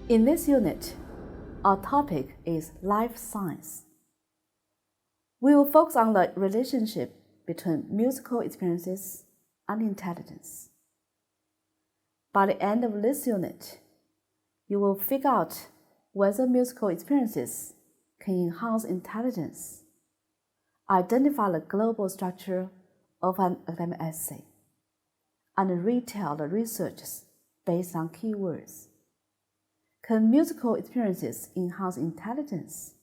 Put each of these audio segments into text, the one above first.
In this unit, our topic is life science. We will focus on the relationship between musical experiences and intelligence. By the end of this unit, you will figure out whether musical experiences can enhance intelligence, identify the global structure of an academic essay, and retell the researches based on keywords. Can musical experiences enhance intelligence?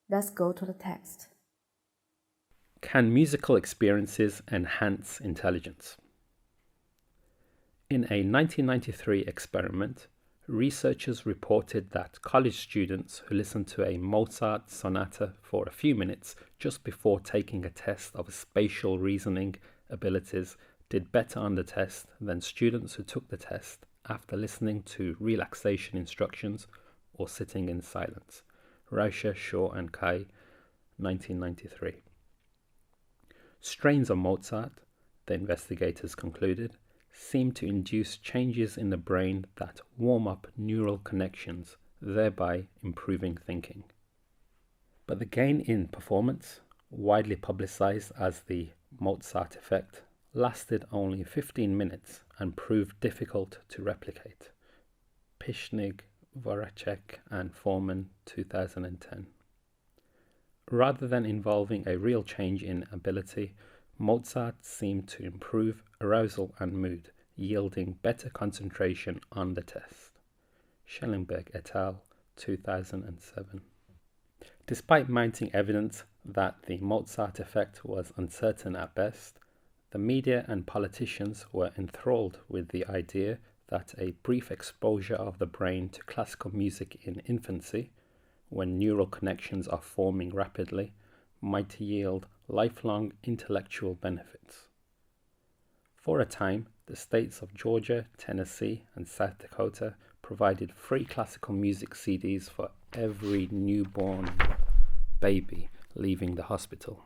Let's go to the text. Can musical experiences enhance intelligence? In a 1993 experiment, researchers reported that college students who listened to a Mozart sonata for a few minutes just before taking a test of spatial reasoning abilities did better on the test than students who took the test after listening to relaxation instructions or sitting in silence. Rauscher, Shaw and Kai, 1993. Strains of Mozart, the investigators concluded, seem to induce changes in the brain that warm up neural connections, thereby improving thinking. But the gain in performance, widely publicized as the Mozart effect, lasted only 15 minutes and proved difficult to replicate. Pischnig, Voracek and Foreman, 2010. Rather than involving a real change in ability, Mozart seemed to improve arousal and mood, yielding better concentration on the test. Schellenberg et al., 2007. Despite mounting evidence that the Mozart effect was uncertain at best, the media and politicians were enthralled with the idea that a brief exposure of the brain to classical music in infancy, when neural connections are forming rapidly, might yield lifelong intellectual benefits. For a time, the states of Georgia, Tennessee, and South Dakota provided free classical music CDs for every newborn baby leaving the hospital.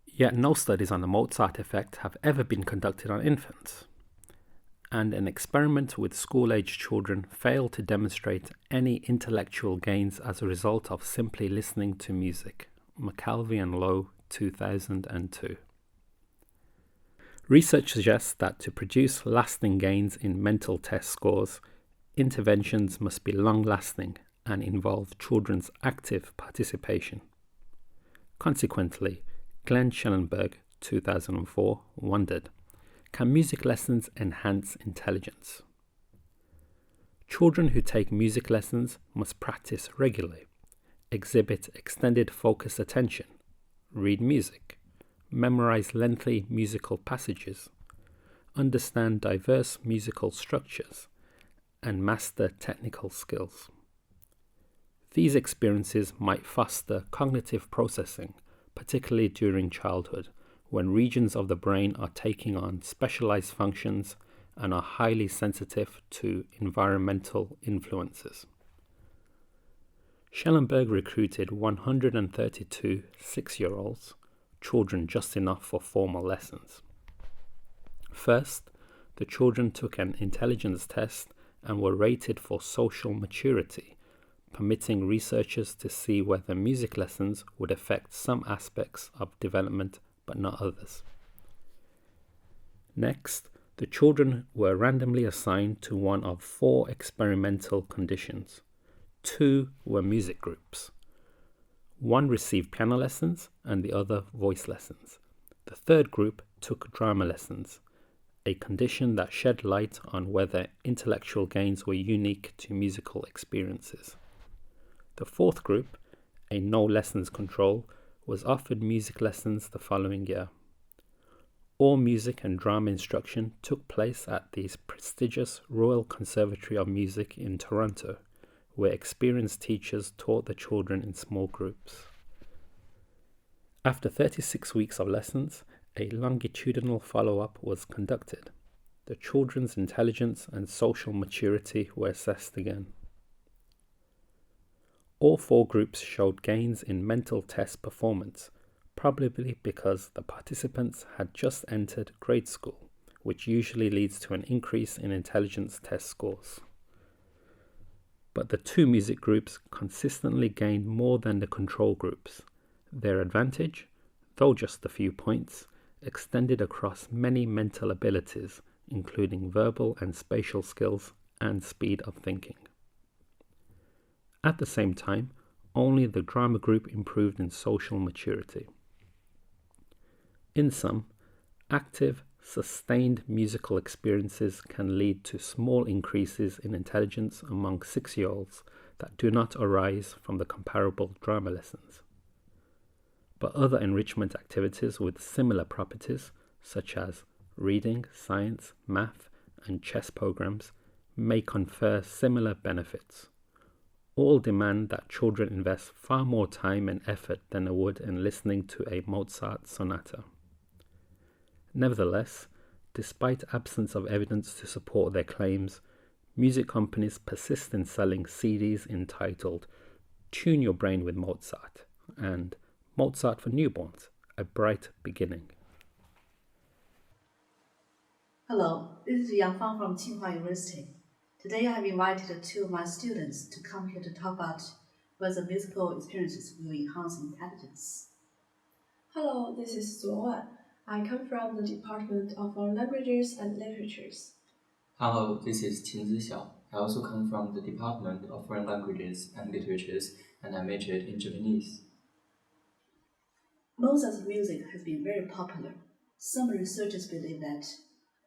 Yet no studies on the Mozart effect have ever been conducted on infants, and an experiment with school-aged children failed to demonstrate any intellectual gains as a result of simply listening to music. McAlvey and Lowe, 2002. Research suggests that to produce lasting gains in mental test scores, interventions must be long-lasting and involve children's active participation. Consequently, Glenn Schellenberg, 2004, wondered, can music lessons enhance intelligence? Children who take music lessons must practice regularly, exhibit extended focused attention, read music, memorize lengthy musical passages, understand diverse musical structures, and master technical skills. These experiences might foster cognitive processing, particularly during childhood, when regions of the brain are taking on specialized functions and are highly sensitive to environmental influences. Schellenberg recruited 132 6-year-olds, children just enough for formal lessons. First, the children took an intelligence test and were rated for social maturity, permitting researchers to see whether music lessons would affect some aspects of development but not others. Next, the children were randomly assigned to one of 4 experimental conditions. 2 were music groups. 1 received piano lessons and the other voice lessons. The third group took drama lessons, a condition that shed light on whether intellectual gains were unique to musical experiences. The fourth group, a no lessons control, was offered music lessons the following year. All music and drama instruction took place at the prestigious Royal Conservatory of Music in Toronto, where experienced teachers taught the children in small groups. After 36 weeks of lessons, a longitudinal follow-up was conducted. The children's intelligence and social maturity were assessed again. All 4 groups showed gains in mental test performance, probably because the participants had just entered grade school, which usually leads to an increase in intelligence test scores. but the two music groups consistently gained more than the control groups. Their advantage, though just a few points, extended across many mental abilities, including verbal and spatial skills and speed of thinking. At the same time, only the drama group improved in social maturity. In sum, active, sustained musical experiences can lead to small increases in intelligence among 6-year-olds that do not arise from the comparable drama lessons. But other enrichment activities with similar properties, such as reading, science, math, and chess programs, may confer similar benefits. All demand that children invest far more time and effort than they would in listening to a Mozart sonata. Nevertheless, despite absence of evidence to support their claims, music companies persist in selling CDs entitled Tune Your Brain with Mozart and Mozart for Newborns, A Bright Beginning. Hello, this is Yang Fang from Tsinghua University. Today I have invited two of my students to come here to talk about whether musical experiences will enhance intelligence. Hello, this is Zuo. I come from the Department of Foreign Languages and Literatures. Hello, this is Qin Zixiao. I also come from the Department of Foreign Languages and Literatures, and I majored in Japanese. Mozart's music has been very popular. Some researchers believe that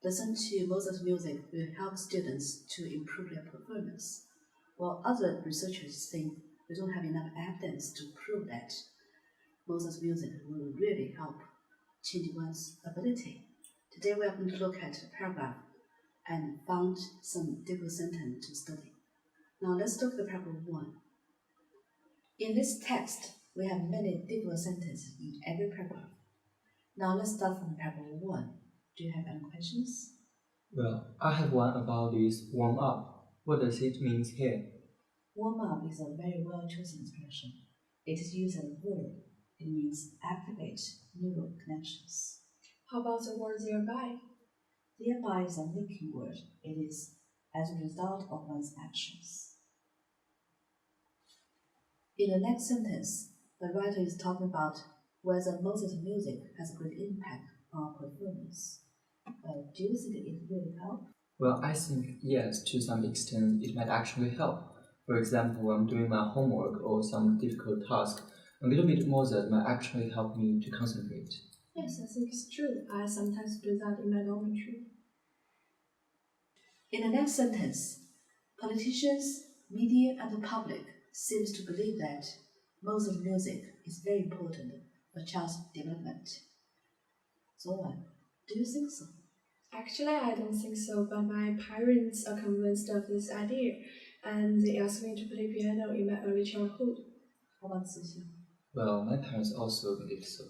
listening to Mozart's music will help students to improve their performance, while other researchers think we don't have enough evidence to prove that Mozart's music will really help change one's ability. Today we are going to look at a paragraph and found some difficult sentence to study. Now let's look at paragraph 1. In this text, we have many difficult sentences in every paragraph. Now let's start from paragraph 1. Do you have any questions? Well, I have one about this warm up. What does it mean here? Warm up is a very well chosen expression. It is used as a verb. It means activate neural connections. How about the word thereby? Thereby is a linking word. It is as a result of one's actions. In the next sentence, the writer is talking about whether Mozart's music has a great impact on performance. Do you think it really helps? Well, I think yes, to some extent it might actually help. For example, when I'm doing my homework or some difficult task, a little bit Mozart might actually help me to concentrate. Yes, I think it's true. I sometimes do that in my dormitory. In the next sentence, politicians, media, and the public seems to believe that Mozart's music is very important for child's development. So, do you think so? Actually, I don't think so, but my parents are convinced of this idea, and they asked me to play piano in my early childhood. How about Zixiu? Well, my parents also believe so.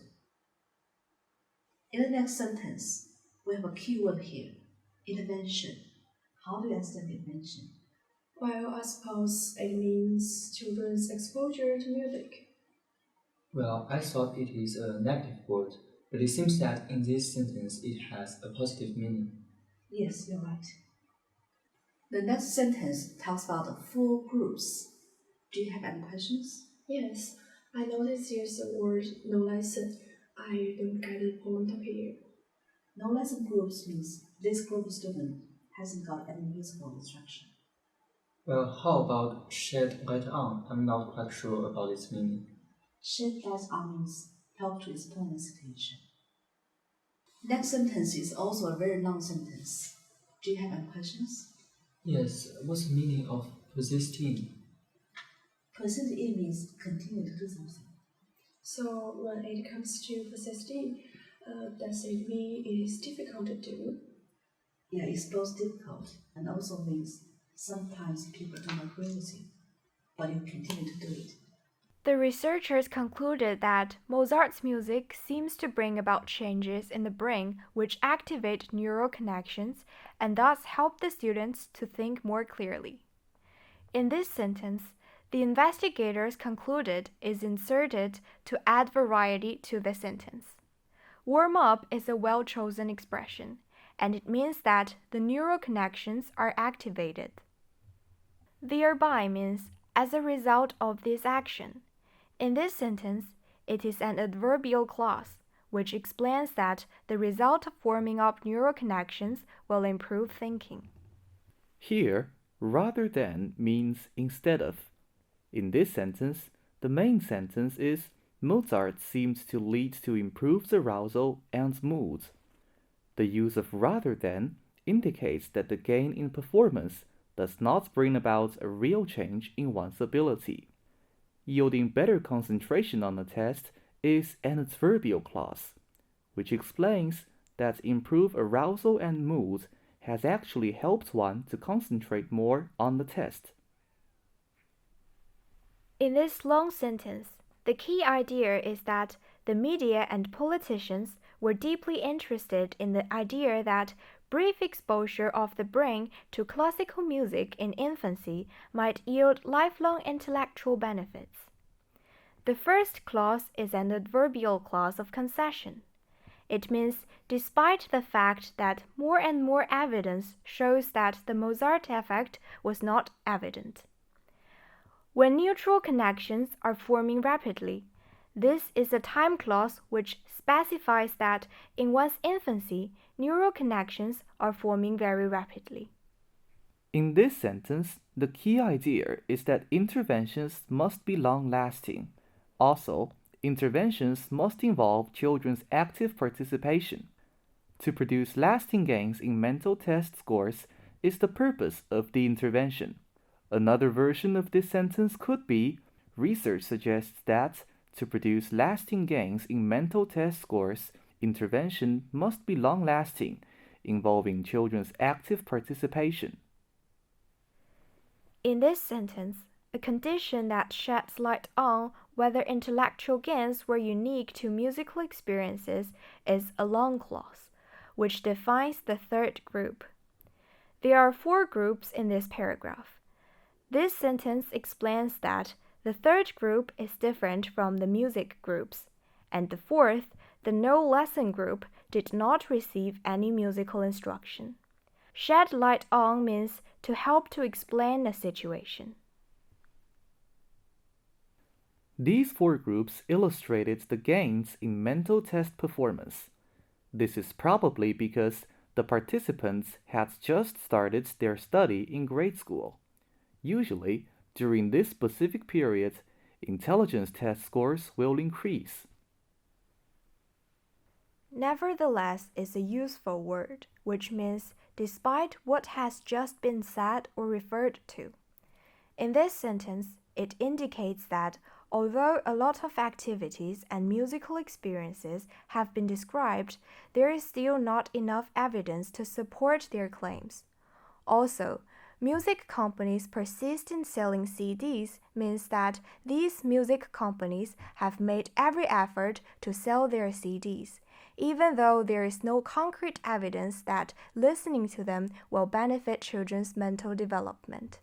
In the next sentence, we have a key word here, intervention. How do you understand intervention? Well, I suppose it means children's exposure to music. Well, I thought it is a negative word, but it seems that in this sentence it has a positive meaning. Yes, you're right. The next sentence talks about full groups. Do you have any questions? Yes, I noticed there's the word no lesson. I don't get the point of here. No lesson groups means this group of students hasn't got any musical instruction. Well, how about shed light on? I'm not quite sure about its meaning. Shed light on means help to explain the situation. Next sentence is also a very long sentence. Do you have any questions? Yes, what's the meaning of persisting? Persist in means continue to do something. So when it comes to persisting, does it mean it is difficult to do? Yeah, it's both difficult and also means sometimes people don't agree with you, but you continue to do it. The researchers concluded that Mozart's music seems to bring about changes in the brain which activate neural connections and thus help the students to think more clearly. In this sentence, the investigators concluded is inserted to add variety to the sentence. Warm up is a well-chosen expression, and it means that the neural connections are activated. Thereby means as a result of this action. In this sentence, it is an adverbial clause, which explains that the result of forming up neural connections will improve thinking. Here, rather than means instead of. In this sentence, the main sentence is Mozart seems to lead to improved arousal and mood. The use of rather than indicates that the gain in performance does not bring about a real change in one's ability. Yielding better concentration on the test is an adverbial clause, which explains that improved arousal and mood has actually helped one to concentrate more on the test. In this long sentence, the key idea is that the media and politicians were deeply interested in the idea that brief exposure of the brain to classical music in infancy might yield lifelong intellectual benefits. The first clause is an adverbial clause of concession. It means despite the fact that more and more evidence shows that the Mozart effect was not evident. When neural connections are forming rapidly, this is a time clause which specifies that in one's infancy, neural connections are forming very rapidly. In this sentence, the key idea is that interventions must be long-lasting. Also, interventions must involve children's active participation. To produce lasting gains in mental test scores is the purpose of the intervention. Another version of this sentence could be, research suggests that, to produce lasting gains in mental test scores, intervention must be long-lasting, involving children's active participation. In this sentence, a condition that sheds light on whether intellectual gains were unique to musical experiences is a long clause, which defines the third group. There are 4 groups in this paragraph. This sentence explains that the third group is different from the music groups, and the fourth, the no lesson group, did not receive any musical instruction. Shed light on means to help to explain a situation. These 4 groups illustrated the gains in mental test performance. This is probably because the participants had just started their study in grade school. Usually, during this specific period, intelligence test scores will increase. Nevertheless is a useful word, which means despite what has just been said or referred to. In this sentence, it indicates that although a lot of activities and musical experiences have been described, there is still not enough evidence to support their claims. Also, music companies persist in selling CDs means that these music companies have made every effort to sell their CDs, even though there is no concrete evidence that listening to them will benefit children's mental development.